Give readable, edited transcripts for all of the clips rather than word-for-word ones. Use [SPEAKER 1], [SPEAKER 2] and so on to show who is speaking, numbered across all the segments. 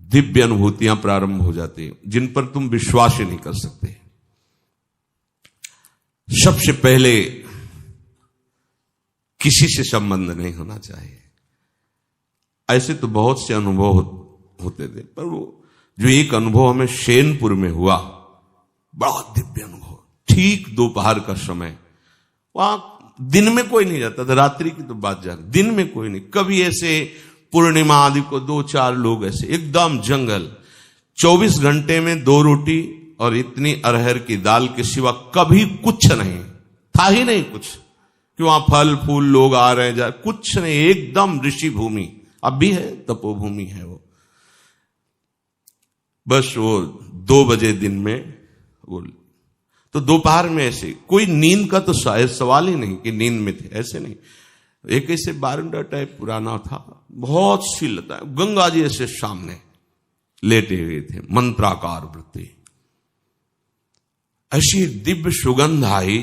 [SPEAKER 1] दिव्य अनुभूतियां प्रारंभ हो जाती हैं जिन पर तुम विश्वास ही नहीं कर सकते। सबसे पहले किसी से संबंध नहीं होना चाहिए। ऐसे तो बहुत से अनुभव होते थे, पर वो जो एक अनुभव हमें शेनपुर में हुआ, बड़ा दिव्य अनुभव। ठीक दोपहर का समय, वहां दिन में कोई नहीं जाता था, रात्रि की तो बात जाए, दिन में कोई नहीं। कभी ऐसे पूर्णिमा आदि को 2-4 लोग ऐसे एकदम जंगल, 24 घंटे में 2 रोटी और इतनी अरहर की दाल के सिवा कभी कुछ नहीं था, ही नहीं कुछ कि वहां फल फूल लोग आ रहे जा, कुछ नहीं, एकदम ऋषि भूमि। अब भी है, तपोभूमि है वो। बस वो 2 बजे दिन में वो, तो दोपहर में ऐसे कोई नींद का तो शायद सवाल ही नहीं कि नींद में थे, ऐसे नहीं। एक ऐसे बारंडा टाइप पुराना था, बहुत सी लता, गंगा जी ऐसे सामने लेटे हुए थे, मंत्राकार वृत्ति। ऐसी दिव्य सुगंध आई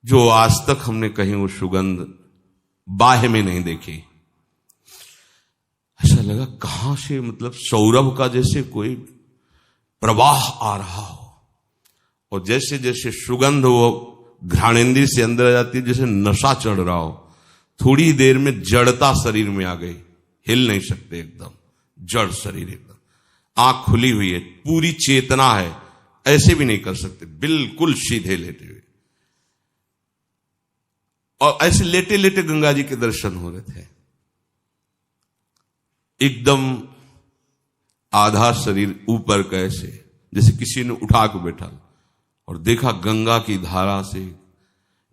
[SPEAKER 1] जो आज तक हमने कहीं वो सुगंध बाह्य में नहीं देखी। ऐसा लगा कहां से, मतलब सौरभ का जैसे कोई प्रवाह आ रहा हो, और जैसे जैसे सुगंध वो घ्राणेंद्रिय से अंदर आ जाती है, जैसे नशा चढ़ रहा हो। थोड़ी देर में जड़ता शरीर में आ गई, हिल नहीं सकते, एकदम जड़ शरीर, एकदम आंख खुली हुई है, पूरी चेतना है, ऐसे भी नहीं कर सकते, बिल्कुल सीधे लेटे हुए। और ऐसे लेटे लेटे गंगा जी के दर्शन हो रहे थे। एकदम आधा शरीर ऊपर का, ऐसे जैसे किसी ने उठा के बैठा, और देखा गंगा की धारा से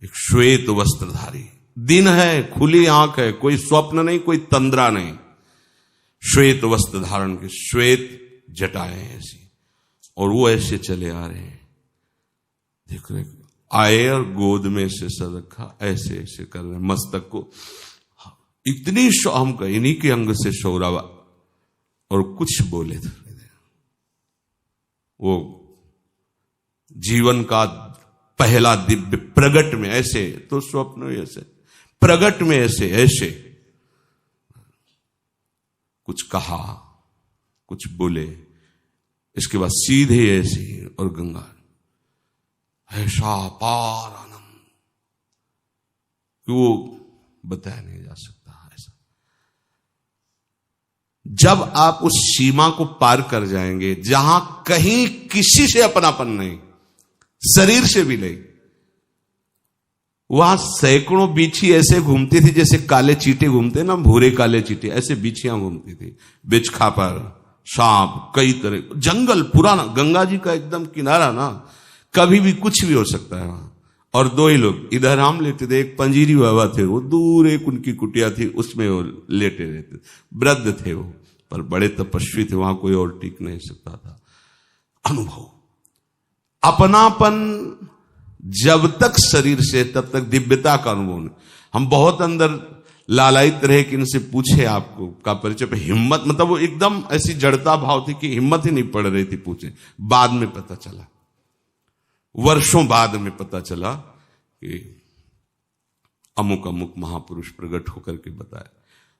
[SPEAKER 1] एक श्वेत वस्त्रधारी, दिन है, खुली आंख है, कोई स्वप्न नहीं, कोई तंद्रा नहीं, श्वेत वस्त्र धारण के, श्वेत जटाएं ऐसी, और वो ऐसे चले आ रहे हैं। देख रहे आए और गोद में से सर रखा, ऐसे ऐसे कर रहे, मस्तक को इतनी हम का इन्हीं के अंग से शौरावा, और कुछ बोले थे वो जीवन का पहला दिव्य प्रगट में, ऐसे तो स्वप्न में ऐसे, प्रगट में ऐसे ऐसे कुछ कहा, कुछ बोले, इसके बाद सीधे ऐसे, और गंगा ऐसा पार आनंद कि वो बताया नहीं जा सकता। ऐसा जब आप उस सीमा को पार कर जाएंगे जहां कहीं किसी से अपनापन नहीं, शरीर से भी नहीं, वहां सैकड़ों बिच्छी ऐसे घूमती थी जैसे काले चींटे घूमते ना, भूरे काले चींटे, ऐसे बिच्छियां घूमती थी, बिछ खापर, सांप, कई तरह, जंगल पुराना, गंगा जी का एकदम किनारा ना, कभी भी कुछ भी हो सकता है वहां। और 2 ही लोग, इधर हम लेटे थे, एक पंजीरी बाबा थे, वो दूर एक उनकी कुटिया थी, उसमें वो लेटे रहते, वृद्ध थे वो, पर बड़े तपस्वी थे, वहां कोई और टिक नहीं सकता था। अनुभव, अपनापन जब तक शरीर से, तब तक दिव्यता का अनुभव नहीं। हम बहुत अंदर लालायित रहे कि इनसे पूछे आपको का परिचय पे, हिम्मत, मतलब वो एकदम ऐसी जड़ता भाव थी कि हिम्मत ही नहीं पड़ रही थी पूछे। बाद में पता चला, वर्षों बाद में पता चला कि अमुक अमुक महापुरुष प्रकट होकर के बताया।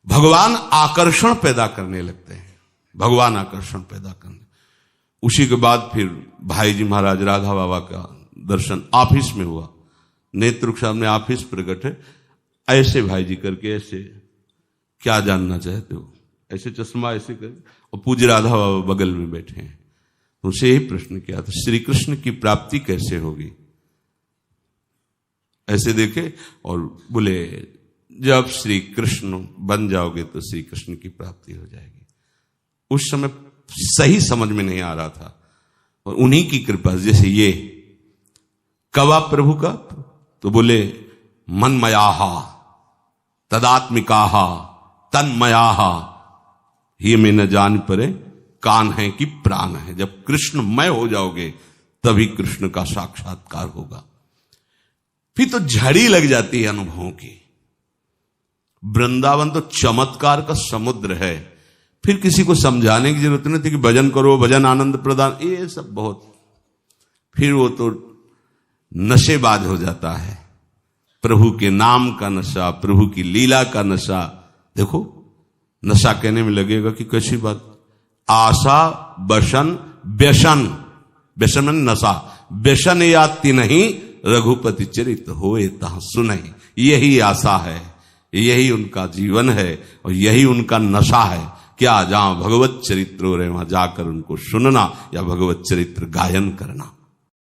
[SPEAKER 1] भगवान आकर्षण पैदा करने लगते हैं, भगवान आकर्षण पैदा करने। उसी के बाद फिर भाई जी महाराज राधा बाबा का दर्शन ऑफिस में हुआ, नेत्र के सामने ऑफिस प्रकट है, ऐसे भाई जी करके, ऐसे क्या जानना चाहते हो, ऐसे चश्मा ऐसे कर, और पूज्य राधा बाबा बगल में बैठे हैं। उनसे यही प्रश्न किया था, श्री कृष्ण की प्राप्ति कैसे होगी? ऐसे देखे और बोले, जब श्री कृष्ण बन जाओगे तो श्री कृष्ण की प्राप्ति हो जाएगी। उस समय सही समझ में नहीं आ रहा था, और उन्हीं की कृपा, जैसे ये कवा प्रभु का, तो बोले मनमयाहा तदात्मिकाहा तन्मयाहा, ये में न जान परे कान है कि प्राण है। जब कृष्णमय हो जाओगे तभी कृष्ण का साक्षात्कार होगा। फिर तो झड़ी लग जाती है अनुभवों की। वृंदावन तो चमत्कार का समुद्र है, फिर किसी को समझाने की जरूरत नहीं थी कि भजन करो, भजन आनंद प्रदान, ये सब बहुत, फिर वो तो नशेबाज हो जाता है। प्रभु के नाम का नशा, प्रभु की लीला का नशा। देखो, नशा कहने में लगेगा कि कैसी बात, आशा बसन व्यसन, व्यसन में नशा, व्यसन याति नहीं रघुपति चरित होए तहाँ सुनहि। यही आशा है, यही उनका जीवन है और यही उनका नशा है। क्या जहां भगवत चरित्र हो रहे वहां जाकर उनको सुनना या भगवत चरित्र गायन करना।